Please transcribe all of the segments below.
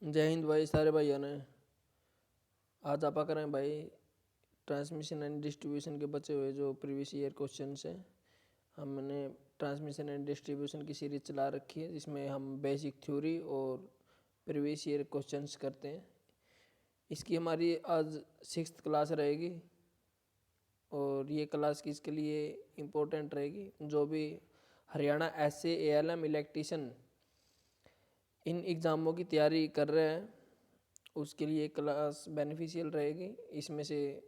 जय हिंद भाई, सारे भाइयों ने। आज आप करें भाई ट्रांसमिशन एंड डिस्ट्रीब्यूशन के बचे हुए जो प्रीवियस ईयर क्वेश्चन है। हमने ट्रांसमिशन एंड डिस्ट्रीब्यूशन की सीरीज चला रखी है जिसमें हम बेसिक थ्योरी और प्रीवियस ईयर क्वेश्चंस करते हैं। इसकी हमारी आज 6th क्लास रहेगी और ये क्लास किसके लिए इम्पोर्टेंट रहेगी, जो भी हरियाणा एसए एएलएम इलेक्ट्रीशियन इन एग्ज़ामों की तैयारी कर रहे हैं उसके लिए क्लास बेनिफिशियल रहेगी। इसमें से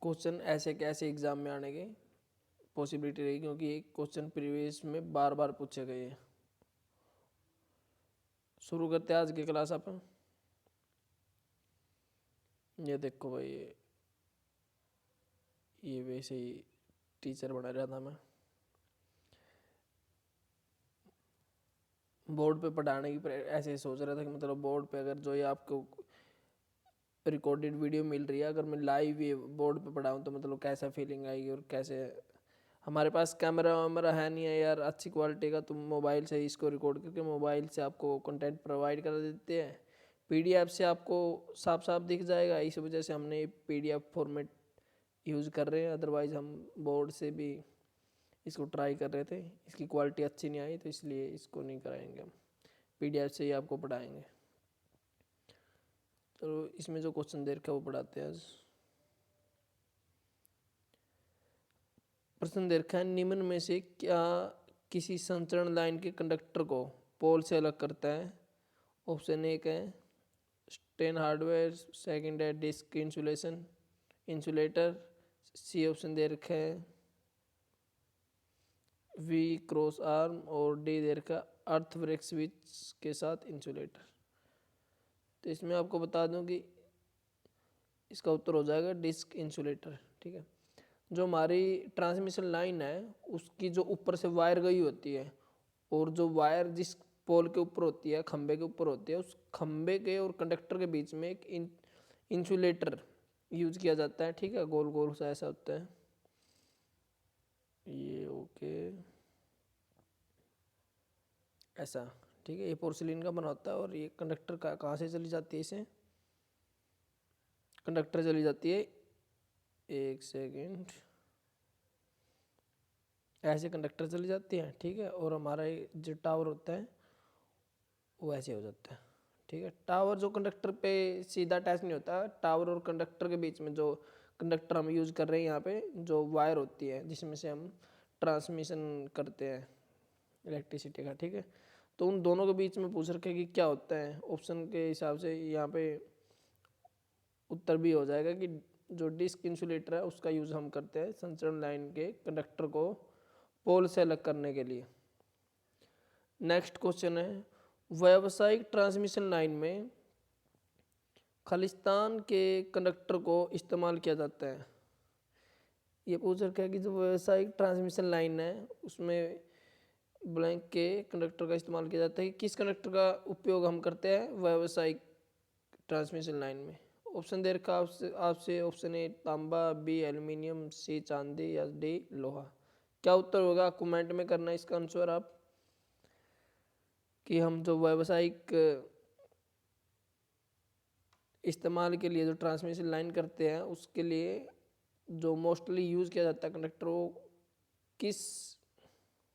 क्वेश्चन ऐसे कैसे एग्ज़ाम में आने की पॉसिबिलिटी रहेगी, क्योंकि एक क्वेश्चन प्रीवियस में बार बार पूछे गए हैं। शुरू करते हैं आज की क्लास। आप ये देखो भाई, ये वैसे ही टीचर बना रहा था मैं, बोर्ड पे पढ़ाने की ऐसे सोच रहा था कि मतलब बोर्ड पे अगर जो ये आपको रिकॉर्डेड वीडियो मिल रही है, अगर मैं लाइव ये बोर्ड पे पढ़ाऊँ तो मतलब कैसा फीलिंग आएगी। और कैसे हमारे पास कैमरा वैमरा है नहीं है यार अच्छी क्वालिटी का, तो मोबाइल से इसको रिकॉर्ड करके मोबाइल से आपको कंटेंट प्रोवाइड कर देते हैं। पीडीएफ से आपको साफ साफ दिख जाएगा, इस वजह से हमने पीडीएफ फॉर्मेट यूज़ कर रहे हैं। अदरवाइज़ हम बोर्ड से भी इसको ट्राई कर रहे थे, इसकी क्वालिटी अच्छी नहीं आई तो इसलिए इसको नहीं कराएंगे, हम पीडीएफ से ही आपको पढ़ाएंगे। तो इसमें जो क्वेश्चन दे रखा है वो पढ़ाते हैं आज। प्रश्न दे रखा है, निम्न में से क्या किसी संचरण लाइन के कंडक्टर को पोल से अलग करता है। ऑप्शन एक है स्टेन हार्डवेयर, सेकंड है disc insulation insulator, C option दे रखा है वी क्रॉस आर्म, और डी दे रखा अर्थ ब्रेक स्विच के साथ इंसुलेटर। तो इसमें आपको बता दूं कि इसका उत्तर हो जाएगा डिस्क इंसुलेटर। ठीक है, जो हमारी ट्रांसमिशन लाइन है उसकी जो ऊपर से वायर गई होती है, और जो वायर जिस पोल के ऊपर होती है, खंबे के ऊपर होती है, उस खंबे के और कंडक्टर के बीच में एक इंसुलेटर यूज किया जाता है। ठीक है, गोल गोल सा ऐसा होता है ये। ओके, ऐसा। ठीक है, ये पोर्सिलिन का बना होता है और ये कंडक्टर का कहाँ से चली जाती है, इसे कंडक्टर चली जाती है, एक सेकेंड, ऐसे कंडक्टर चली जाती है। ठीक है, और हमारा जो टावर होता है वो ऐसे हो जाता है। ठीक है, टावर जो कंडक्टर पे सीधा अटैच नहीं होता, टावर और कंडक्टर के बीच में जो कंडक्टर हम यूज़ कर रहे हैं यहाँ पे जो वायर होती है जिसमें से हम ट्रांसमिशन करते हैं इलेक्ट्रिसिटी का। ठीक है, तो उन दोनों के बीच में पूछ रखे कि क्या होता है, ऑप्शन के हिसाब से यहाँ पे उत्तर भी हो जाएगा कि जो डिस्क इंसुलेटर है उसका यूज़ हम करते हैं संचरण लाइन के कंडक्टर को पोल से अलग करने के लिए। नेक्स्ट क्वेश्चन है, व्यावसायिक ट्रांसमिशन लाइन में खालिस्तान के कंडक्टर को इस्तेमाल किया जाता है। ये पूछ रखा है कि जो व्यावसायिक ट्रांसमिशन लाइन है उसमें ब्लैंक के कंडक्टर का इस्तेमाल किया जाता है। किस कंडक्टर का उपयोग हम करते हैं व्यावसायिक ट्रांसमिशन लाइन में। ऑप्शन दे रखा आपसे ऑप्शन ए तांबा, बी एल्यूमिनियम, सी चांदी या डी लोहा। क्या उत्तर होगा कमेंट में करना इसका आंसर आप, कि हम जो व्यावसायिक इस्तेमाल के लिए जो ट्रांसमिशन लाइन करते हैं उसके लिए जो मोस्टली यूज़ किया जाता है कंडक्टर, वो किस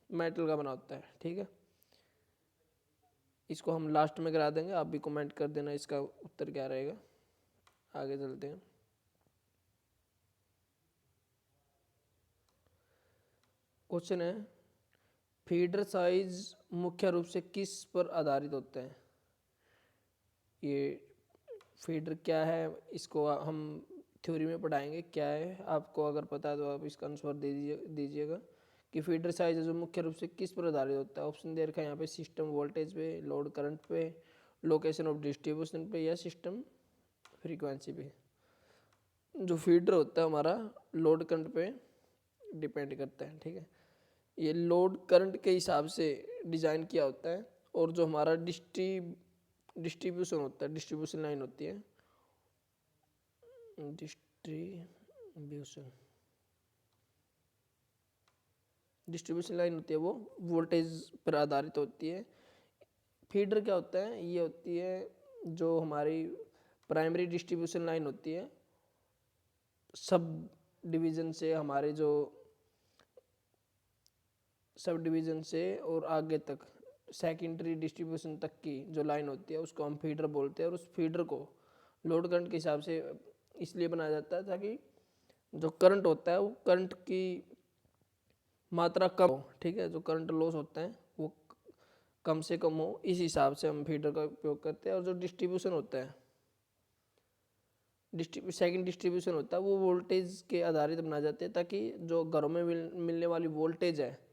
मेटल का बना होता है। ठीक है, इसको हम लास्ट में करा देंगे, आप भी कमेंट कर देना इसका उत्तर क्या रहेगा। आगे चलते हैं। क्वेश्चन है, फीडर साइज मुख्य रूप से किस पर आधारित होते हैं। ये फीडर क्या है इसको हम थ्योरी में पढ़ाएंगे क्या है, आपको अगर पता है तो आप इसका आंसर दीजिएगा कि फीडर साइज जो मुख्य रूप से किस पर आधारित होता है। ऑप्शन दे रखा है यहाँ पे सिस्टम वोल्टेज पे, लोड करंट पे, लोकेशन ऑफ डिस्ट्रीब्यूशन पे या सिस्टम फ्रीक्वेंसी पे। जो फीडर होता है हमारा लोड करंट पे डिपेंड करता है। ठीक है, ये लोड करंट के हिसाब से डिज़ाइन किया होता है, और जो हमारा डिस्ट्रीब्यूशन होता है, डिस्ट्रीब्यूशन लाइन होती है, डिस्ट्रीब्यूशन डिस्ट्रीब्यूशन लाइन होती है वो वोल्टेज पर आधारित होती है। फीडर क्या होता है, ये होती है जो हमारी प्राइमरी डिस्ट्रीब्यूशन लाइन होती है, सब डिवीज़न से हमारे जो सब डिवीज़न से और आगे तक सेकेंडरी डिस्ट्रीब्यूशन तक की जो लाइन होती है उसको हम फीडर बोलते हैं। और उस फीडर को लोड करंट के हिसाब से इसलिए बनाया जाता है ताकि जो करंट होता है वो करंट की मात्रा कम हो, ठीक है, जो करंट लॉस होता है वो कम से कम हो, इस हिसाब से हम फीडर का उपयोग करते हैं। और जो डिस्ट्रीब्यूशन होता है, सेकंड डिस्ट्रीब्यूशन होता है, वो वोल्टेज के आधारित बनाए जाते हैं ताकि जो घरों में मिलने वाली वोल्टेज है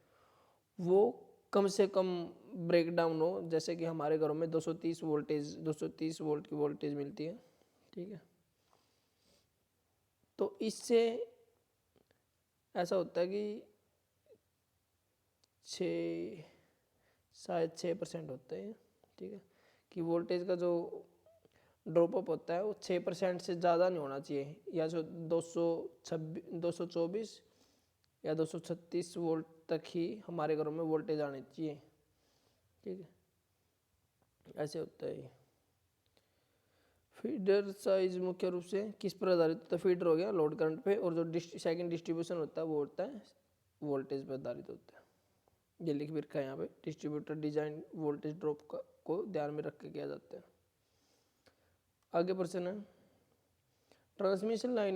वो कम से कम ब्रेक डाउन हो। जैसे कि हमारे घरों में 230 वोल्ट की वोल्टेज मिलती है, ठीक है। तो इससे ऐसा होता है कि शायद 6% होता है, ठीक है, कि वोल्टेज का जो ड्रॉप अप होता है वो 6% से ज़्यादा नहीं होना चाहिए, या जो 224 या 236 वोल्ट तक ही हमारे घरों में वोल्टेज आनी चाहिए, ठीक है, ऐसे होता है। फीडर साइज मुख्य रूप से किस पर आधारित होता है? फीडर हो गया लोड करंट पे, और जो सेकंड डिस्ट्रीब्यूशन होता है वो होता है वोल्टेज पर आधारित होता है। ये लिख भी रखा है यहाँ पे, डिस्ट्रीब्यूटर डिजाइन वोल्टेज ड्रॉप को ध्यान में रख के किया जाता है। आगे प्रश्न है, ट्रांसमिशन लाइन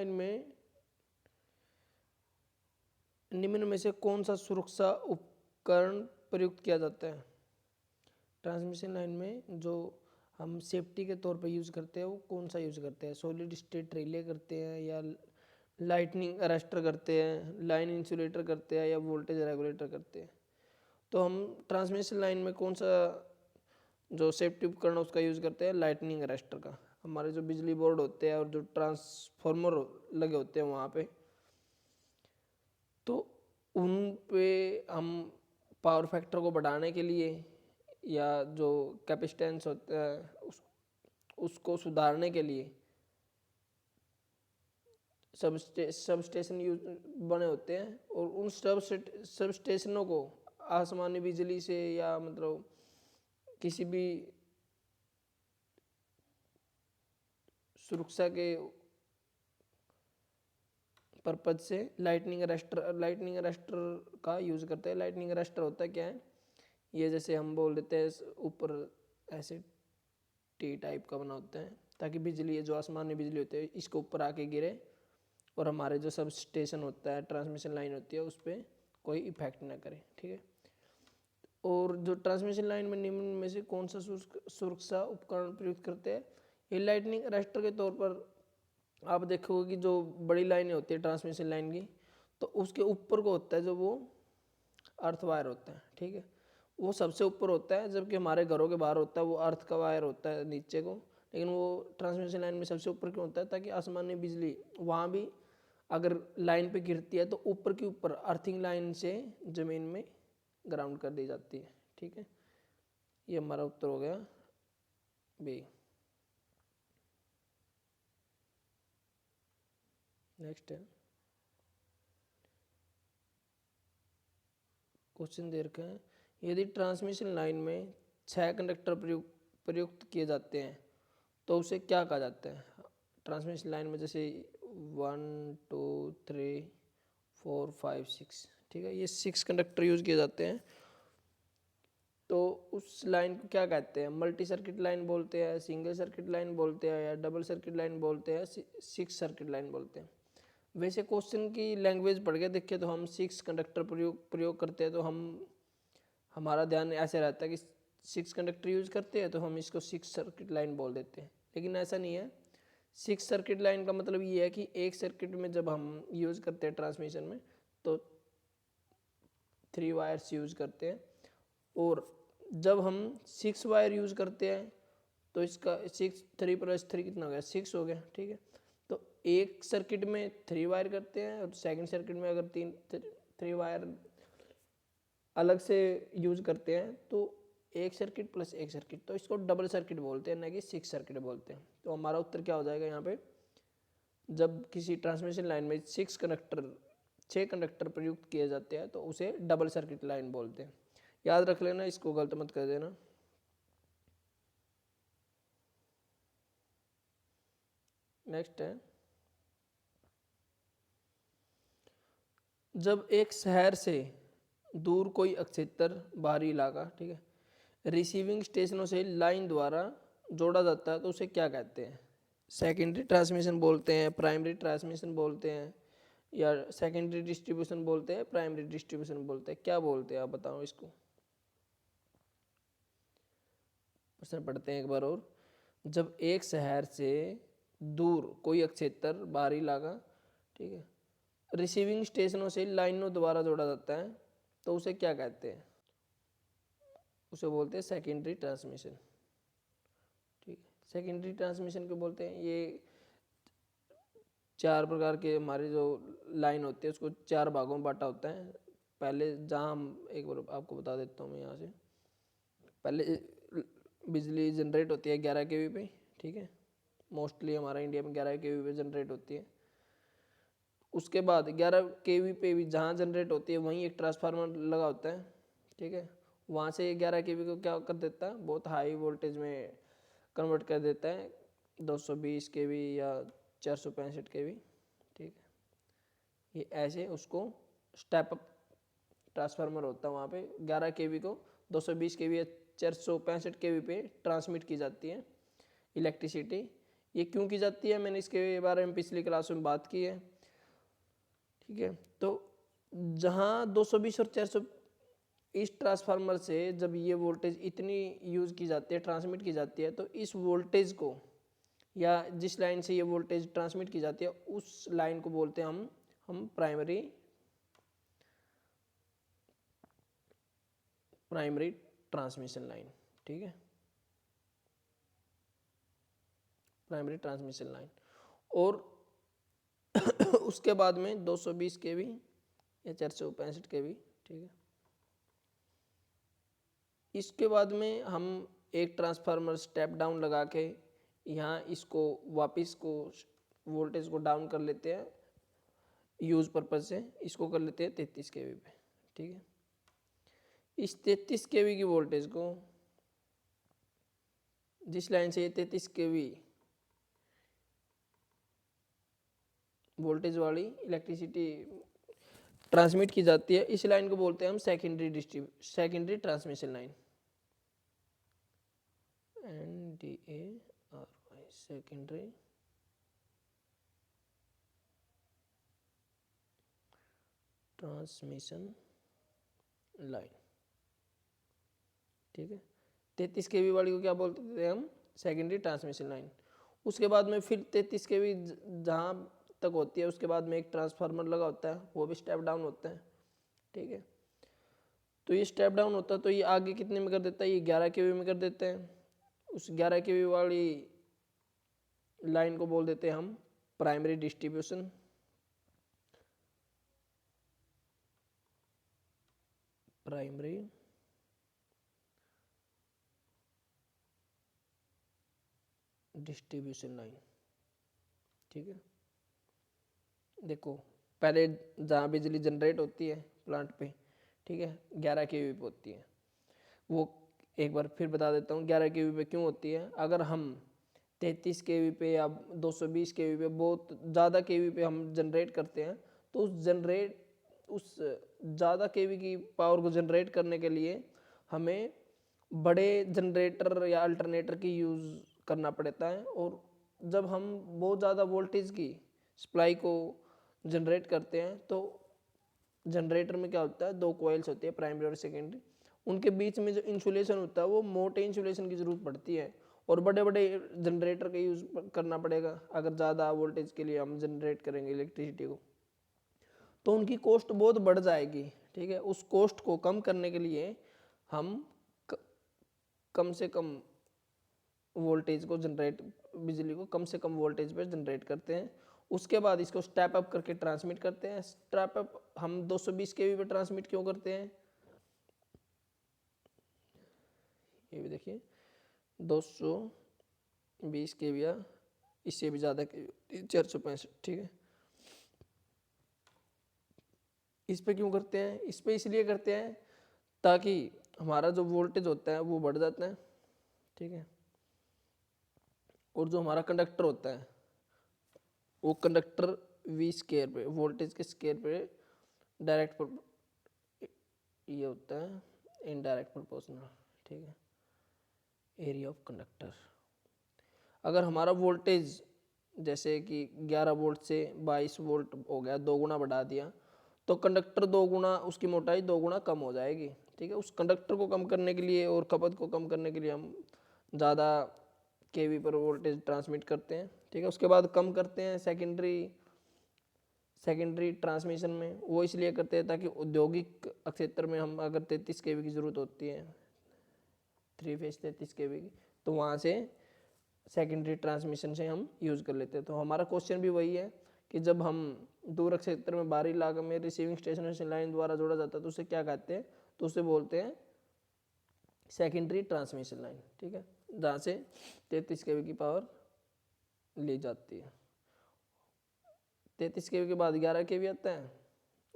में निम्न में से कौन सा सुरक्षा उपकरण प्रयुक्त किया जाता है? ट्रांसमिशन लाइन में जो हम सेफ्टी के तौर पर यूज़ करते हैं वो कौन सा यूज़ करते हैं? सॉलिड स्टेट रिले करते हैं, या लाइटनिंग अरेस्टर करते हैं, लाइन इंसुलेटर करते हैं, या वोल्टेज रेगुलेटर करते हैं? तो हम ट्रांसमिशन लाइन में कौन सा जो सेफ्टी उपकरण उसका यूज़ करते हैं? लाइटनिंग अरेस्टर का। हमारे जो बिजली बोर्ड होते हैं और जो ट्रांसफार्मर लगे होते हैं वहाँ पे, तो उन पे हम पावर फैक्टर को बढ़ाने के लिए या जो कैपेसिटेंस होता है उसको सुधारने के लिए सब स्टेशन यूज बने होते हैं। और उन सब स्टेशनों को आसमानी बिजली से या मतलब किसी भी सुरक्षा के पर्पज से लाइटनिंग अरेस्टर का यूज़ करते हैं। लाइटनिंग अरेस्टर होता है क्या है, ये जैसे हम बोल देते हैं ऊपर ऐसे टी टाइप का बना होता है ताकि बिजली जो आसमानी बिजली होती है इसको ऊपर आके गिरे और हमारे जो सब स्टेशन होता है, ट्रांसमिशन लाइन होती है, उस पर कोई इफेक्ट ना करे, ठीक है। और जो ट्रांसमिशन लाइन में निम्न में से कौन सा सुरक्षा उपकरण प्रयुक्त करते हैं? ये लाइटनिंग अरेस्टर के तौर पर आप देखोगे कि जो बड़ी लाइनें होती है ट्रांसमिशन लाइन की, तो उसके ऊपर को होता है जो वो अर्थ वायर होता है, ठीक है, वो सबसे ऊपर होता है, जबकि हमारे घरों के बाहर होता है वो अर्थ का वायर होता है नीचे को। लेकिन वो ट्रांसमिशन लाइन में सबसे ऊपर क्यों होता है? ताकि आसमानी बिजली वहाँ भी अगर लाइन पे गिरती है तो ऊपर के ऊपर अर्थिंग लाइन से ज़मीन में ग्राउंड कर दी जाती है, ठीक है। ये हमारा उत्तर हो गया बी। नेक्स्ट है क्वेश्चन दे रखे हैं, यदि ट्रांसमिशन लाइन में 6 कंडक्टर प्रयुक्त किए जाते हैं तो उसे क्या कहा जाता है? ट्रांसमिशन लाइन में जैसे 1 2 3 4 5 6, ठीक है, ये 6 कंडक्टर यूज किए जाते हैं, तो उस लाइन को क्या कहते हैं? मल्टी सर्किट लाइन बोलते हैं, सिंगल सर्किट लाइन बोलते हैं, या डबल सर्किट लाइन बोलते हैं, 6 सर्किट लाइन बोलते हैं। वैसे क्वेश्चन की लैंग्वेज पढ़ के देखें तो हम 6 कंडक्टर प्रयोग करते हैं, तो हमारा ध्यान ऐसे रहता है कि 6 कंडक्टर यूज करते हैं तो हम इसको 6 सर्किट लाइन बोल देते हैं। लेकिन ऐसा नहीं है। 6 सर्किट लाइन का मतलब ये है कि एक सर्किट में जब हम यूज करते हैं ट्रांसमिशन में तो 3 वायर्स यूज करते हैं, और जब हम 6 वायर यूज करते हैं तो इसका 6 3 + 3 कितना हो गया? 6 हो गया, ठीक है। तो एक सर्किट में 3 वायर करते हैं और सेकंड सर्किट में अगर 3 वायर अलग से यूज करते हैं तो एक सर्किट प्लस एक सर्किट, तो इसको डबल सर्किट बोलते हैं, ना कि 6 सर्किट बोलते हैं। तो हमारा उत्तर क्या हो जाएगा यहाँ पे, जब किसी ट्रांसमिशन लाइन में 6 कंडक्टर प्रयुक्त किए जाते हैं तो उसे डबल सर्किट लाइन बोलते हैं। याद रख लेना, इसको गलत मत कर देना। नेक्स्ट है, जब एक शहर से दूर कोई अक्षेत्र, बाहरी इलाका, ठीक है, रिसीविंग स्टेशनों से लाइन द्वारा जोड़ा जाता है तो उसे क्या कहते हैं? सेकेंडरी ट्रांसमिशन बोलते हैं, प्राइमरी ट्रांसमिशन बोलते हैं, या सेकेंडरी डिस्ट्रीब्यूशन बोलते हैं, प्राइमरी डिस्ट्रीब्यूशन बोलते हैं, क्या बोलते हैं आप बताओ इसको। प्रश्न पढ़ते हैं एक बार और। जब एक शहर से दूर कोई अक्षेत्र, बाहरी इलाका, ठीक है, रिसीविंग स्टेशनों से लाइनों द्वारा जोड़ा जाता है तो उसे क्या कहते हैं? उसे बोलते हैं सेकेंडरी ट्रांसमिशन। ठीक है, सेकेंडरी ट्रांसमिशन को बोलते हैं। ये 4 प्रकार के हमारे जो लाइन होती है उसको 4 भागों में बांटा होता है। पहले जहाँ हम एक बार आपको बता देता हूँ मैं यहाँ से, पहले बिजली जनरेट होती है 11 kV पे, ठीक है, मोस्टली हमारा इंडिया में 11 kV पे जनरेट होती है। उसके बाद 11 kV पे भी जहाँ जनरेट होती है वहीं एक ट्रांसफार्मर लगा होता है, ठीक है, वहाँ से 11 kV को क्या कर देता है, बहुत हाई वोल्टेज में कन्वर्ट कर देता है, 220 kV या 465 kV, ठीक है। ये ऐसे उसको स्टेप अप ट्रांसफार्मर होता है, वहाँ पे 11 kV को 220 kV या 465 kV पे ट्रांसमिट की जाती है इलेक्ट्रिसिटी। ये क्यों की जाती है, मैंने इसके बारे में पिछली क्लास में बात की है, ठीक है। तो जहाँ 220 और 400, इस ट्रांसफार्मर से जब ये वोल्टेज इतनी यूज़ की जाती है, ट्रांसमिट की जाती है, तो इस वोल्टेज को, या जिस लाइन से ये वोल्टेज ट्रांसमिट की जाती है उस लाइन को बोलते हैं हम प्राइमरी ट्रांसमिशन लाइन, ठीक है, प्राइमरी ट्रांसमिशन लाइन। और उसके बाद में 220 kV या 465 kV, ठीक है। इसके बाद में हम एक ट्रांसफार्मर स्टेप डाउन लगा के यहाँ इसको वापस को वोल्टेज को डाउन कर लेते हैं, यूज पर्पज से इसको कर लेते हैं 33 kV पे, ठीक है। इस 33 kV की वोल्टेज को, जिस लाइन से ये 33 kV वोल्टेज वाली इलेक्ट्रिसिटी ट्रांसमिट की जाती है, इस लाइन को बोलते हैं हम secondary transmission line, NDARY, secondary transmission line, ठीक है। 33 kV वाली को क्या बोलते थे हम, सेकेंडरी ट्रांसमिशन लाइन। उसके बाद में फिर 33 kV जहाँ तक होती है, उसके बाद में एक ट्रांसफार्मर लगा होता है, वो भी स्टेप डाउन होता है, ठीक है। तो ये स्टेप डाउन होता है तो ये आगे कितने में कर देता है, ये 11 kV में कर देते हैं। उस 11 kV वाली लाइन को बोल देते हैं हम primary distribution, primary distribution line, ठीक है। देखो, पहले जहाँ बिजली जनरेट होती है प्लांट पे, ठीक है, 11 kV पे होती है। वो एक बार फिर बता देता हूँ 11 kV पे क्यों होती है। अगर हम 33 kV पे या 220 kV पे, बहुत ज़्यादा kV पे हम जनरेट करते हैं, तो उस ज़्यादा kV की पावर को जनरेट करने के लिए हमें बड़े जनरेटर या अल्टरनेटर की यूज़ करना पड़ता है। और जब हम बहुत ज़्यादा वोल्टेज की सप्लाई को जनरेट करते हैं तो जनरेटर में क्या होता है, 2 कॉइल्स होती है, प्राइमरी और सेकेंडरी, उनके बीच में जो इंसुलेशन होता है वो मोटे इंसुलेशन की ज़रूरत पड़ती है। और बड़े बड़े जनरेटर का यूज़ करना पड़ेगा अगर ज़्यादा वोल्टेज के लिए हम जनरेट करेंगे इलेक्ट्रिसिटी को, तो उनकी कॉस्ट बहुत बढ़ जाएगी, ठीक है। उस कॉस्ट को कम करने के लिए हम कम से कम वोल्टेज को जनरेट, बिजली को कम से कम वोल्टेज पर जनरेट करते हैं। उसके बाद इसको स्टेप अप करके ट्रांसमिट करते हैं। स्टेप अप हम 220 kV पे ट्रांसमिट क्यों करते हैं, देखिए 220 के या इससे भी ज़्यादा के 465, ठीक है। इस पे क्यों करते हैं? इस पे इसलिए करते हैं ताकि हमारा जो वोल्टेज होता है वो बढ़ जाता है, ठीक है। और जो हमारा कंडक्टर होता है वो कंडक्टर वी स्केयर पे, वोल्टेज के स्केयर पे डायरेक्ट ये होता है इनडायरेक्ट प्रोपोर्शनल, ठीक है, एरिया ऑफ कंडक्टर। अगर हमारा वोल्टेज जैसे कि 11 वोल्ट से 22 वोल्ट हो गया, 2 गुना बढ़ा दिया, तो कंडक्टर 2 गुना, उसकी मोटाई 2 गुना कम हो जाएगी, ठीक है। उस कंडक्टर को कम करने के लिए और खपत को कम करने के लिए हम ज़्यादा केवी पर वोल्टेज ट्रांसमिट करते हैं, ठीक है। उसके बाद कम करते हैं सेकेंडरी ट्रांसमिशन में। वो इसलिए करते हैं ताकि औद्योगिक क्षेत्र में हम अगर 33 केवी की ज़रूरत होती है, 3 फेज 33 केवी की, तो वहाँ से सेकेंडरी ट्रांसमिशन से हम यूज़ कर लेते हैं। तो हमारा क्वेश्चन भी वही है कि जब हम दूर क्षेत्र में बाहरी इलाके में रिसीविंग स्टेशन से लाइन द्वारा जोड़ा जाता है तो उसे क्या कहते हैं? तो उसे बोलते हैं सेकेंडरी ट्रांसमिशन लाइन, ठीक है, जहाँ से 33 केवी की पावर ली जाती है। 33 केवी के बाद 11 केवी आता है,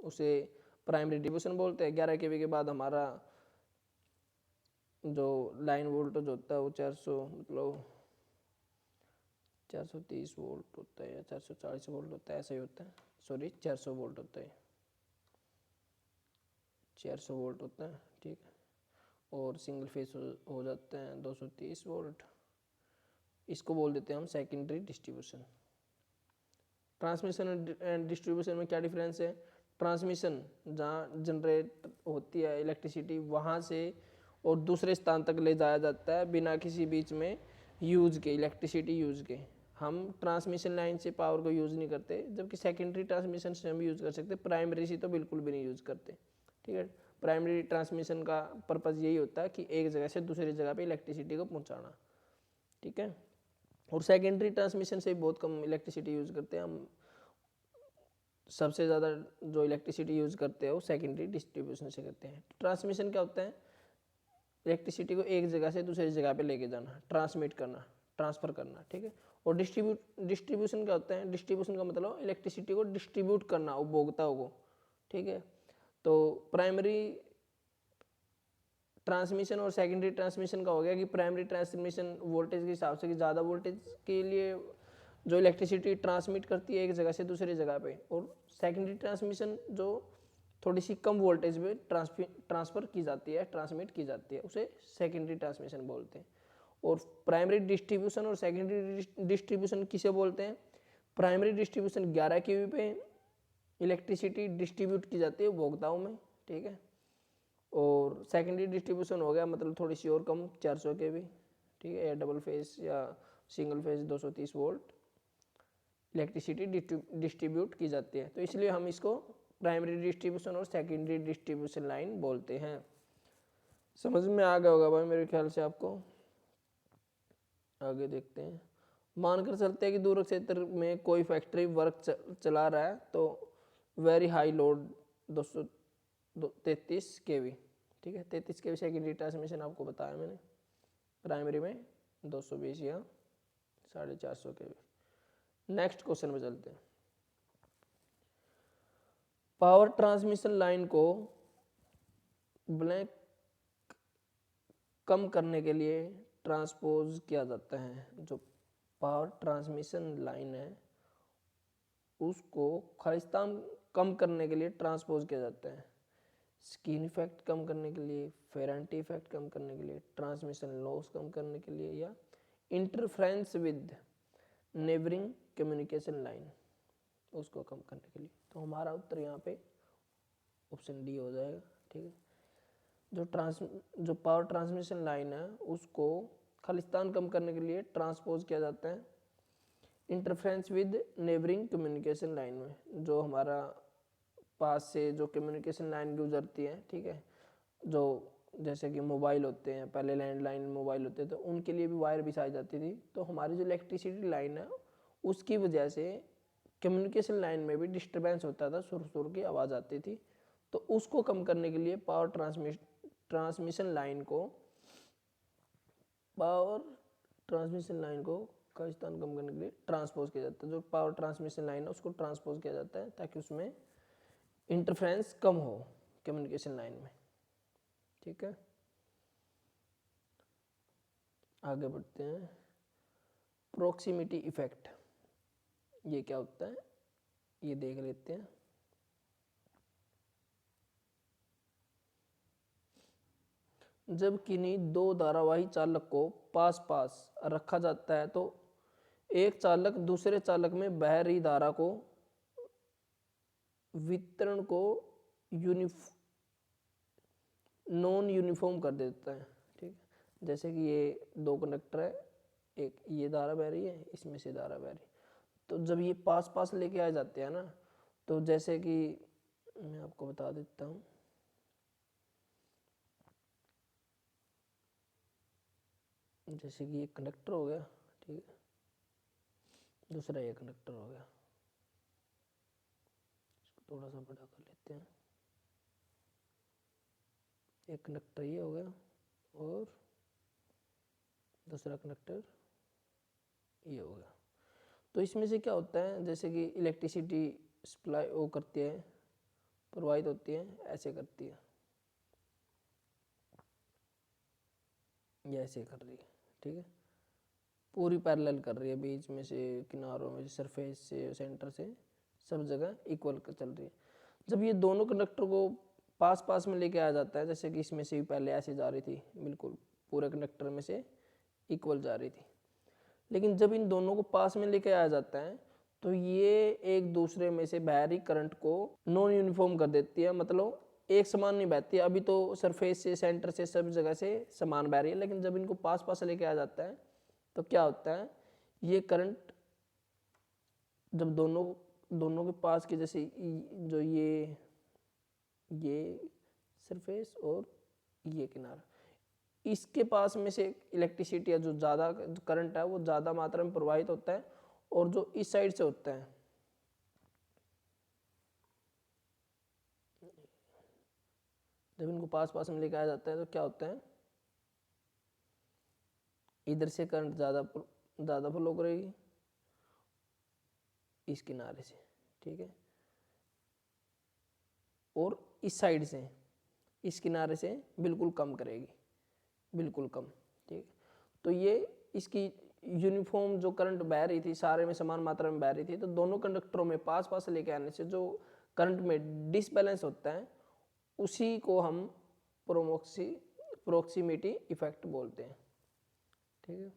उसे प्राइमरी डिवीजन बोलते हैं। 11 केवी के बाद हमारा जो लाइन वोल्टेज होता है वो 430 वोल्ट होता है या 440 वोल्ट होता है, ऐसा ही होता है, सॉरी 400 वोल्ट होता है, 400 वोल्ट होता है, ठीक है। और सिंगल फेस हो जाता है 230 वोल्ट। इसको बोल देते हैं हम secondary distribution. Transmission and distribution में क्या डिफरेंस है? ट्रांसमिशन जहाँ जनरेट होती है इलेक्ट्रिसिटी वहाँ से और दूसरे स्थान तक ले जाया जाता है बिना किसी बीच में यूज के, इलेक्ट्रिसिटी यूज के। हम ट्रांसमिशन लाइन से पावर को यूज़ नहीं करते, जबकि सेकेंडरी ट्रांसमिशन से हम यूज़ कर सकते, प्राइमरी से तो बिल्कुल भी नहीं यूज़ करते, ठीक है। प्राइमरी ट्रांसमिशन का पर्पज़ यही होता है कि एक जगह से दूसरी जगह पे इलेक्ट्रिसिटी को पहुंचाना, ठीक है। और सेकेंडरी ट्रांसमिशन से बहुत कम इलेक्ट्रिसिटी यूज़ करते हैं हम। सबसे ज़्यादा जो इलेक्ट्रिसिटी यूज़ करते हैं वो सेकेंडरी डिस्ट्रीब्यूशन से करते हैं। ट्रांसमिशन क्या होता है? इलेक्ट्रिसिटी को एक जगह से दूसरी जगह पे लेके जाना, ट्रांसमिट करना, ट्रांसफ़र करना, ठीक है। और डिस्ट्रीब्यूशन क्या होता है? डिस्ट्रीब्यूशन का मतलब इलेक्ट्रिसिटी को डिस्ट्रीब्यूट करना उपभोक्ताओं को, ठीक है। तो प्राइमरी ट्रांसमिशन और सेकेंडरी ट्रांसमिशन का हो गया कि प्राइमरी ट्रांसमिशन वोल्टेज के हिसाब से कि ज़्यादा वोल्टेज के लिए जो इलेक्ट्रिसिटी ट्रांसमिट करती है एक जगह से दूसरी जगह पे, और सेकेंडरी ट्रांसमिशन जो थोड़ी सी कम वोल्टेज में ट्रांसफ़र की जाती है, ट्रांसमिट की जाती है, उसे सेकेंडरी ट्रांसमिशन बोलते हैं। और प्राइमरी डिस्ट्रीब्यूशन और सेकेंडरी डिस्ट्रीब्यूशन किसे बोलते हैं? प्राइमरी डिस्ट्रीब्यूशन 11 केवी पे इलेक्ट्रिसिटी डिस्ट्रीब्यूट की जाती है उपभोक्ताओं में, ठीक है। और सेकेंडरी डिस्ट्रीब्यूशन हो गया मतलब थोड़ी सी और कम, 400 केवी, ठीक है, या डबल फेज या single phase 230 volt electricity distribute की जाती है। तो इसलिए हम इसको प्राइमरी डिस्ट्रीब्यूशन और सेकेंडरी डिस्ट्रीब्यूशन लाइन बोलते हैं। समझ में आ गया होगा भाई मेरे ख्याल से आपको। आगे देखते हैं। मानकर चलते हैं कि दूर क्षेत्र में कोई फैक्ट्री वर्क चला रहा है, तो वेरी हाई लोड 233 केवी, ठीक है। 33 केवी सेकेंडरी ट्रांसमिशन आपको बताया मैंने, प्राइमरी में 220 या 450 केवी। नेक्स्ट क्वेश्चन में चलते हैं। पावर ट्रांसमिशन लाइन को ब्लैंक कम करने के लिए ट्रांसपोज किया जाता है। जो पावर ट्रांसमिशन लाइन है उसको खालिस्तान कम करने के लिए ट्रांसपोज किया जाता है। स्किन इफेक्ट कम करने के लिए, फेरेंटी इफेक्ट कम करने के लिए, ट्रांसमिशन लॉस कम करने के लिए, या interference with neighbouring communication line उसको कम करने के लिए। तो हमारा उत्तर यहाँ पे ऑप्शन डी हो जाएगा, ठीक है। जो पावर ट्रांसमिशन लाइन है उसको खालिस्तान कम करने के लिए ट्रांसपोज किया जाता है interference with neighbouring communication line में। जो हमारा पास से जो कम्युनिकेशन लाइन गुजरती है, ठीक है, जो जैसे कि मोबाइल होते हैं, पहले लैंडलाइन मोबाइल होते थे, तो उनके लिए भी वायर बिछाई जाती थी। तो हमारी जो इलेक्ट्रिसिटी लाइन है उसकी वजह से कम्युनिकेशन लाइन में भी डिस्टर्बेंस होता था, सुर सुर की आवाज़ आती थी। तो उसको कम करने के लिए पावर ट्रांसमिशन लाइन को पावर ट्रांसमिशन लाइन को का स्थान कम करने के लिए ट्रांसपोज किया जाता है। जो पावर ट्रांसमिशन लाइन है उसको ट्रांसपोज किया जाता है ताकि उसमें इंटरफेरेंस कम हो कम्युनिकेशन लाइन में। ठीक है, आगे बढ़ते हैं। प्रॉक्सिमिटी इफेक्ट ये क्या होता है ये देख लेते हैं। जब किन्हीं दो धारावाही चालक को पास पास रखा जाता है तो एक चालक दूसरे चालक में बह रही धारा को वितरण को नॉन यूनिफॉर्म कर देता है। ठीक है, जैसे कि ये दो कंडक्टर है, एक ये धारा बह रही है, इसमें से धारा बह रही है, तो जब ये पास पास लेके आ जाते हैं ना, तो जैसे कि मैं आपको बता देता हूँ, जैसे कि एक कंडक्टर हो गया, ठीक है, दूसरा ये कंडक्टर हो गया, इसको थोड़ा सा बड़ा कर लेते हैं। एक कंडक्टर ये हो गया और दूसरा कंडक्टर ये हो गया। तो इसमें से क्या होता है, जैसे कि इलेक्ट्रिसिटी सप्लाई वो करती है, प्रवाहित होती है, ऐसे करती है, ये ऐसे कर रही है। ठीक है, पूरी पैरेलल कर रही है, बीच में से, किनारों में से, सरफेस से, सेंटर से, सब जगह इक्वल चल रही है। जब ये दोनों कंडक्टर को पास पास में लेके आ जाता है, जैसे कि इसमें से भी पहले ऐसे जा रही थी, बिल्कुल पूरे कंडक्टर में से इक्वल जा रही थी, लेकिन जब इन दोनों को पास में लेके आ जाता है तो ये एक दूसरे में से बह रही करंट को नॉन यूनिफॉर्म कर देती है, मतलब एक समान नहीं बहती है। अभी तो सरफेस से, सेंटर से, सब जगह से समान बह रही है, लेकिन जब इनको पास पास लेके आ जाता है तो क्या होता है, ये करंट जब दोनों के पास के, जैसे जो ये सरफेस और ये किनारा, इसके पास में से इलेक्ट्रिसिटी या जो ज़्यादा करंट है वो ज़्यादा मात्रा में प्रवाहित होता है, और जो इस साइड से होता है, जब इनको पास पास में लेके आया जाता है तो क्या होता है, इधर से करंट ज़्यादा फ्लो करेगी इस किनारे से। ठीक है, और इस साइड से, इस किनारे से बिल्कुल कम करेगी, बिल्कुल कम। ठीक है, तो ये इसकी यूनिफॉर्म जो करंट बह रही थी, सारे में समान मात्रा में बह रही थी, तो दोनों कंडक्टरों में पास पास लेके आने से जो करंट में डिसबैलेंस होता है उसी को हम प्रोक्सिमिटी इफेक्ट बोलते हैं। ठीक है,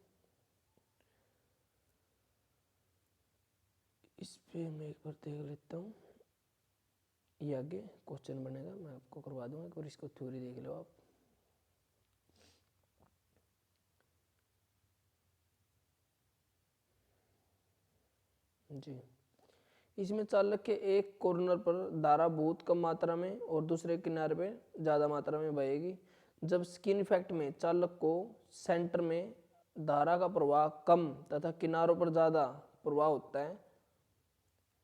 इस पे मैं एक बार देख लेता हूँ, ये आगे क्वेश्चन बनेगा, मैं आपको करवा दूंगा, एक बार इसको थ्योरी देख लो आप। जी, इसमें चालक के एक कॉर्नर पर धारा बहुत कम मात्रा में और दूसरे किनारे पे ज़्यादा मात्रा में बहेगी। जब स्किन इफेक्ट में चालक को सेंटर में धारा का प्रवाह कम तथा किनारों पर ज़्यादा प्रवाह होता है।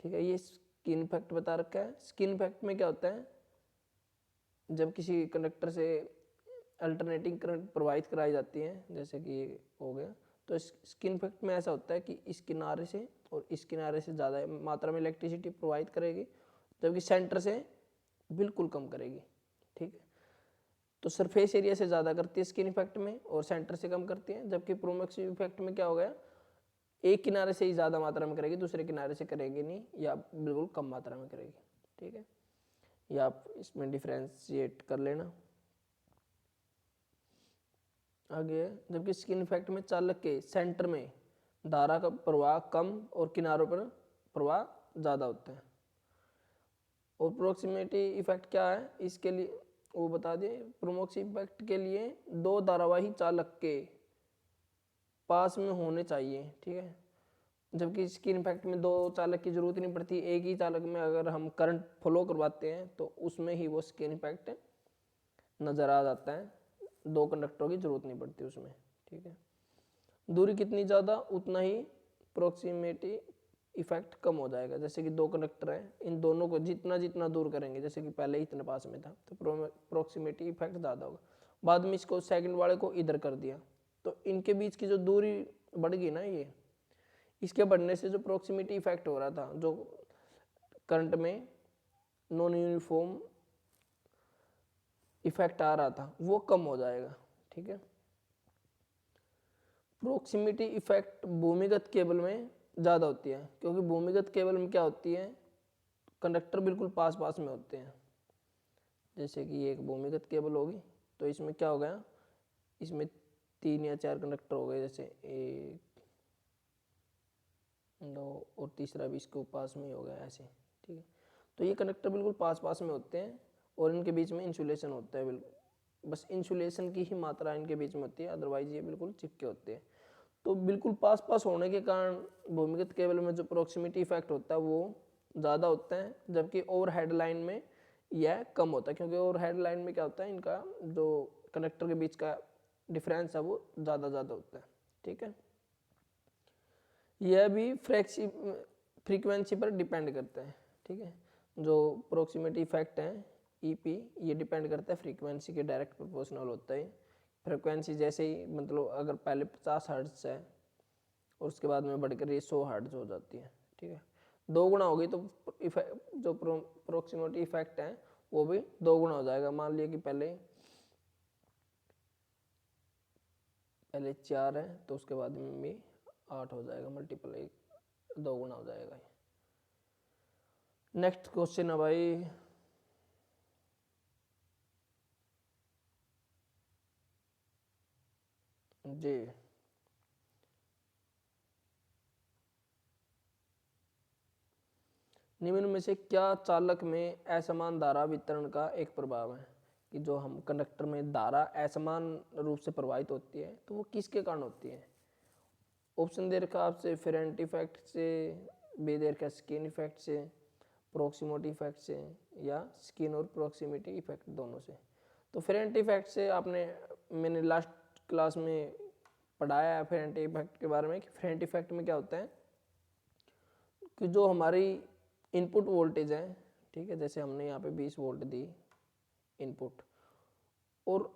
ठीक है, ये स्किन इफेक्ट बता रखा है। स्किन इफेक्ट में क्या होता है, जब किसी कंडक्टर से अल्टरनेटिंग करंट प्रवाहित कराई जाती है, जैसे कि हो गया, तो स्किन इफेक्ट में ऐसा होता है कि इस किनारे से और इस किनारे से ज़्यादा मात्रा में इलेक्ट्रिसिटी प्रोवाइड करेगी, जबकि सेंटर से बिल्कुल कम करेगी। ठीक है, तो सरफेस एरिया से ज़्यादा करती है स्किन इफेक्ट में और सेंटर से कम करती है, जबकि प्रोमोक्सिव इफेक्ट में क्या हो गया, एक किनारे से ही ज़्यादा मात्रा में करेगी, दूसरे किनारे से करेगी नहीं, या बिल्कुल कम मात्रा में करेगी। ठीक है, या आप इसमें डिफ्रेंशिएट कर लेना। आगे, जबकि स्किन इफेक्ट में चालक के सेंटर में धारा का प्रवाह कम और किनारों पर प्रवाह ज़्यादा होता है। और प्रोक्सिमिटी इफेक्ट क्या है, इसके लिए वो बता दिए। प्रोक्सिमिटी इफेक्ट के लिए दो धारावाही चालक के पास में होने चाहिए। ठीक है, जबकि स्किन इफेक्ट में दो चालक की जरूरत नहीं पड़ती, एक ही चालक में अगर हम करंट फ्लो करवाते हैं तो उसमें ही वो स्किन इफेक्ट नज़र आ जाता है, दो कंडक्टरों की जरूरत नहीं पड़ती उसमें। ठीक है, दूरी कितनी ज़्यादा उतना ही प्रोक्सिमिटी इफेक्ट कम हो जाएगा। जैसे कि दो कंडक्टर हैं, इन दोनों को जितना जितना दूर करेंगे, जैसे कि पहले ही इतने पास में था, तो प्रोक्सिमिटी इफेक्ट ज़्यादा होगा। बाद में इसको सेकंड वाले को इधर कर दिया तो इनके बीच की जो दूरी बढ़ गई ना, ये इसके बढ़ने से जो प्रॉक्सिमिटी इफेक्ट हो रहा था, जो करंट में नॉन यूनिफॉर्म इफेक्ट आ रहा था, वो कम हो जाएगा। ठीक है, प्रॉक्सिमिटी इफेक्ट भूमिगत केबल में ज़्यादा होती है, क्योंकि भूमिगत केबल में क्या होती है, कंडक्टर बिल्कुल पास पास में होते हैं। जैसे कि ये एक भूमिगत केबल होगी, तो इसमें क्या हो गया, इसमें 3 या 4 कंडक्टर हो गए, जैसे 1 2 और तीसरा भी इसके पास में ही हो गया ऐसे। ठीक है, तो ये कंडक्टर बिल्कुल पास पास में होते हैं और इनके बीच में इंसुलेशन होता है, बिल्कुल बस इंसुलेशन की ही मात्रा इनके बीच में होती है, अदरवाइज ये बिल्कुल चिपके होते हैं। तो बिल्कुल पास पास होने के कारण भूमिगत केबल में जो प्रॉक्सिमिटी इफेक्ट होता है वो ज़्यादा होता है, जबकि ओवरहेड लाइन में यह कम होता है, क्योंकि ओवरहेड लाइन में क्या होता है, इनका जो कंडक्टर के बीच का डिफरेंस है वो ज़्यादा होता है। ठीक है, यह भी फ्रीक्वेंसी पर डिपेंड करता है। ठीक है, जो प्रॉक्सिमिटी इफेक्ट है ईपी, ये डिपेंड करता है फ्रीक्वेंसी के डायरेक्ट प्रोपोर्शनल होता है। फ्रीक्वेंसी जैसे ही, मतलब अगर पहले 50 हर्ट्ज है और उसके बाद में बढ़कर ये 100 हर्ट्ज हो जाती है। ठीक है, 2 गुना हो गई तो जो प्रॉक्सिमिटी इफेक्ट है वो भी 2 गुना हो जाएगा। मान लिया कि पहले 4 है तो उसके बाद में भी 8 हो जाएगा, मल्टीपल 2 गुना हो जाएगा। नेक्स्ट क्वेश्चन है भाई, जी, निम्न में से क्या चालक में असमान धारा वितरण का एक प्रभाव है, कि जो हम कंडक्टर में धारा असमान रूप से प्रवाहित होती है तो वो किसके कारण होती है। ऑप्शन दे रखा आपसे, फेरेंट इफेक्ट से, बी दे रखा स्किन इफेक्ट से, प्रॉक्सिमिटी इफेक्ट से, या स्किन और प्रॉक्सिमिटी इफेक्ट दोनों से। तो फेरेंट इफेक्ट से मैंने लास्ट क्लास में पढ़ाया है फेरेंट इफेक्ट के बारे में, कि फेरेंट इफेक्ट में क्या होता है कि जो हमारी इनपुट वोल्टेज है, ठीक है, जैसे हमने यहाँ पे 20 वोल्ट दी इनपुट, और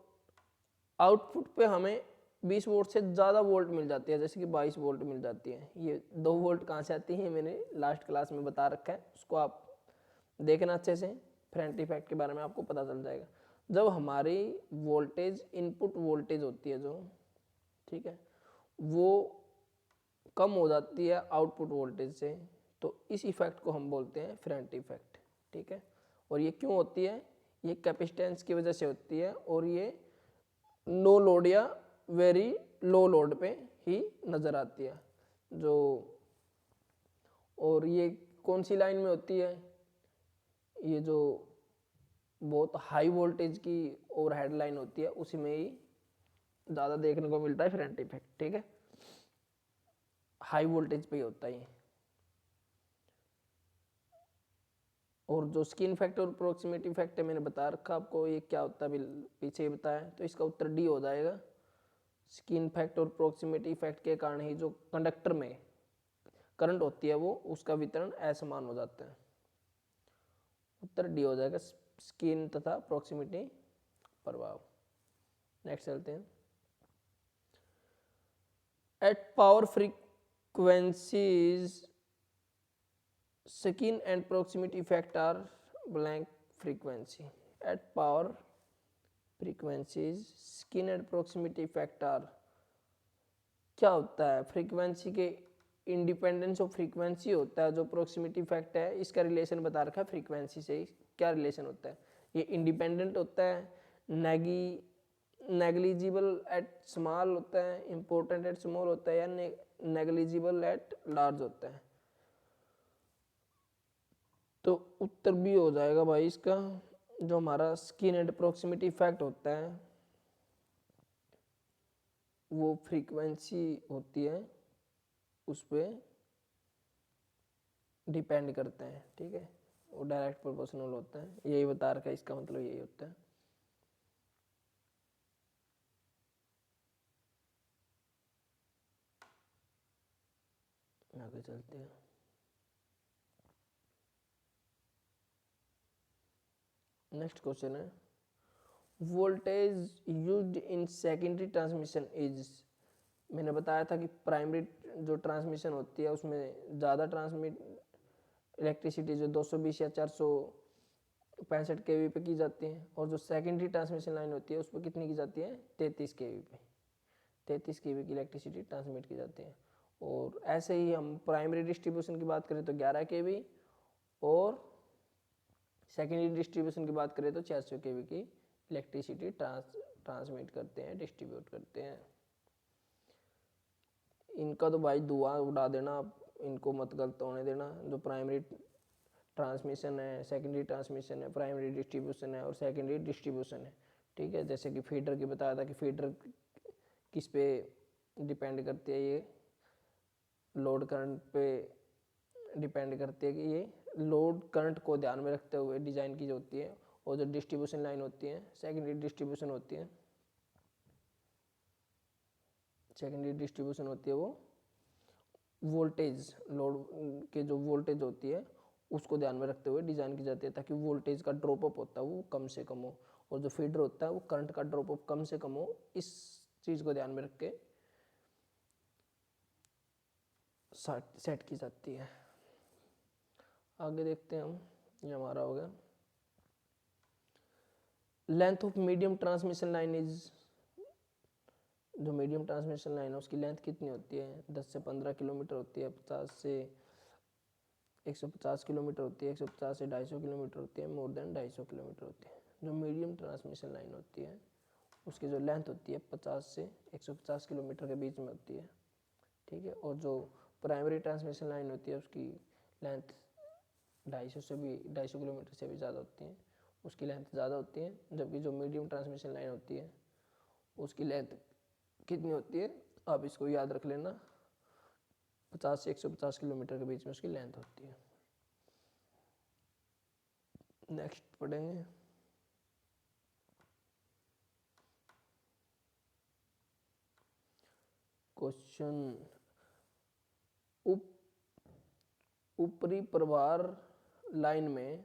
आउटपुट पे हमें 20 वोल्ट से ज़्यादा वोल्ट मिल जाती है, जैसे कि 22 वोल्ट मिल जाती है। ये 2 वोल्ट कहाँ से आती है मैंने लास्ट क्लास में बता रखा है, उसको आप देखना अच्छे से, फेरेंट इफेक्ट के बारे में आपको पता चल जाएगा। जब हमारी वोल्टेज इनपुट वोल्टेज होती है जो, ठीक है, वो कम हो जाती है आउटपुट वोल्टेज से, तो इस इफेक्ट को हम बोलते हैं फेरेंट इफेक्ट। ठीक है, और ये क्यों होती है, ये कैपेसिटेंस की वजह से होती है, और ये नो लोड या वेरी लो लोड पे ही नज़र आती है जो, और ये कौन सी लाइन में होती है, ये जो बहुत हाई वोल्टेज की ओवरहेड लाइन होती है उसी में ही ज़्यादा देखने को मिलता है फेरेंट इफेक्ट। ठीक है, हाई वोल्टेज पे ही होता है ये। और जो स्किन इफेक्ट और प्रॉक्सिमिटी इफेक्ट है मैंने बता रखा आपको, ये क्या होता है पीछे ही बताया, तो इसका उत्तर डी हो जाएगा। स्किन इफेक्ट और प्रॉक्सिमिटी इफेक्ट के कारण ही जो कंडक्टर में करंट होती है वो उसका वितरण असमान हो जाता है। उत्तर डी हो जाएगा, स्किन तथा प्रॉक्सिमिटी प्रभाव। नेक्स्ट चलते हैं, at power frequencies skin and proximity effect are blank frequency. At power frequencies skin and proximity effect are, क्या होता है, फ्रीक्वेंसी के इंडिपेंडेंस ऑफ फ्रीक्वेंसी होता है जो प्रॉक्सिमिटी इफेक्ट है, इसका रिलेशन बता रखा है फ्रीक्वेंसी से। क्या रिलेशन होता है, ये इंडिपेंडेंट होता है, नेग्लिजिबल एट स्मॉल होता है, इंपॉर्टेंट एट स्मॉल होता है, या नेग्लिजिबल एट लार्ज होता है। तो उत्तर भी हो जाएगा भाई इसका, जो हमारा स्किन एंड प्रॉक्सिमिटी इफेक्ट होता है वो फ्रीक्वेंसी होती है उस पर डिपेंड करते हैं। ठीक है, वो डायरेक्ट प्रोपोर्शनल होता है, यही बता रखा है, इसका मतलब यही होता है। आगे चलते हैं, नेक्स्ट क्वेश्चन है, voltage used in secondary transmission is मैंने बताया था कि प्राइमरी जो ट्रांसमिशन होती है उसमें ज़्यादा ट्रांसमिट इलेक्ट्रिसिटी जो 220 या 465 kV पे की जाती है, और जो सेकेंडरी ट्रांसमिशन लाइन होती है उस पर कितनी की जाती है, 33 kV पे, 33 kV की इलेक्ट्रिसिटी ट्रांसमिट की जाती है। और ऐसे ही हम प्राइमरी डिस्ट्रीब्यूशन की बात करें तो 11 kV, और सेकेंडरी डिस्ट्रीब्यूशन की बात करें तो 400 kV की इलेक्ट्रिसिटी ट्रांसमिट करते हैं, डिस्ट्रीब्यूट करते हैं। इनका तो भाई धुआं उड़ा देना, इनको मत गलत होने देना। जो प्राइमरी ट्रांसमिशन है, सेकेंडरी ट्रांसमिशन है, प्राइमरी डिस्ट्रीब्यूशन है और सेकेंडरी डिस्ट्रीब्यूशन है, ठीक है। जैसे कि फीडर की बताया था कि फीडर किस पे डिपेंड करती है, ये लोड करंट पे डिपेंड करती है, कि ये लोड करंट को ध्यान में रखते हुए डिज़ाइन की होती है। और जो डिस्ट्रीब्यूशन लाइन होती है, सेकेंडरी डिस्ट्रीब्यूशन होती है, सेकेंडरी डिस्ट्रीब्यूशन होती है वो वोल्टेज, लोड के जो वोल्टेज होती है उसको ध्यान में रखते हुए डिज़ाइन की जाती है, ताकि वोल्टेज का ड्रॉप अप होता है वो कम से कम हो, और जो फीडर होता है वो करंट का ड्रॉप अप कम से कम हो। इस चीज़ को ध्यान में रख के सेट की जाती है। आगे देखते हैं हम, ये हमारा हो गया। Length of medium transmission line is, जो मीडियम ट्रांसमिशन लाइन है उसकी लेंथ कितनी होती है, 10 से 15 किलोमीटर होती है, 50 से 150 किलोमीटर होती है, 150 से 250 किलोमीटर होती है, मोर देन 250 किलोमीटर होती है। जो मीडियम ट्रांसमिशन लाइन होती है उसकी जो लेंथ होती है 50 से 150 किलोमीटर के बीच में होती है, ठीक है। और जो प्राइमरी ट्रांसमिशन लाइन होती है उसकी लेंथ 250 किलोमीटर से भी ज़्यादा होती है, उसकी लेंथ ज़्यादा होती है। जबकि जो मीडियम ट्रांसमिशन लाइन होती है उसकी लेंथ कितनी होती है, आप इसको याद रख लेना, 50 से 150 किलोमीटर के बीच में उसकी लेंथ होती है। नेक्स्ट पढ़ेंगे क्वेश्चन, ऊपरी प्रभार लाइन में,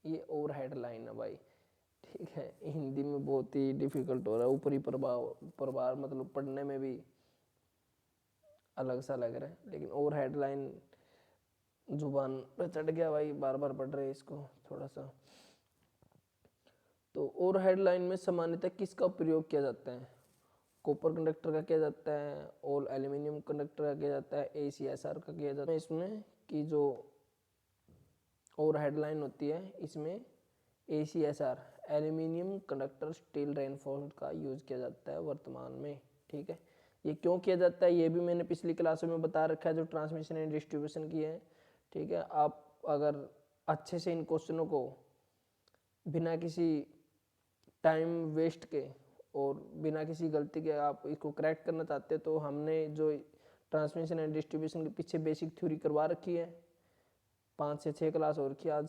ये ओवरहेड लाइन है भाई, ठीक है। हिंदी में बहुत ही डिफिकल्ट हो रहा है। ऊपरी प्रभार मतलब पढ़ने में भी अलग सा लग रहा है, लेकिन ओवरहेड लाइन जुबान पे चढ़ गया भाई, बार बार पढ़ रहे इसको थोड़ा सा। तो ओवरहेड लाइन में सामान्यतः किसका प्रयोग किया जाता है, कॉपर कंडक्टर का किया जाता है, और एल्यूमिनियम कंडक्टर का किया जाता है, ACSR का किया जाता है। इसमें कि जो ओवरहेड लाइन होती है इसमें ACSR, aluminium conductor steel reinforced का यूज किया जाता है वर्तमान में, ठीक है। ये क्यों किया जाता है ये भी मैंने पिछली क्लासों में बता रखा है, जो ट्रांसमिशन एंड डिस्ट्रीब्यूशन की है, ठीक है। आप अगर अच्छे से इन क्वेश्चनों को बिना किसी टाइम वेस्ट के और बिना किसी गलती के आप इसको करेक्ट करना चाहते हैं, तो हमने जो ट्रांसमिशन एंड डिस्ट्रीब्यूशन के पीछे बेसिक थ्योरी करवा रखी है, 5 से 6 क्लास और की आज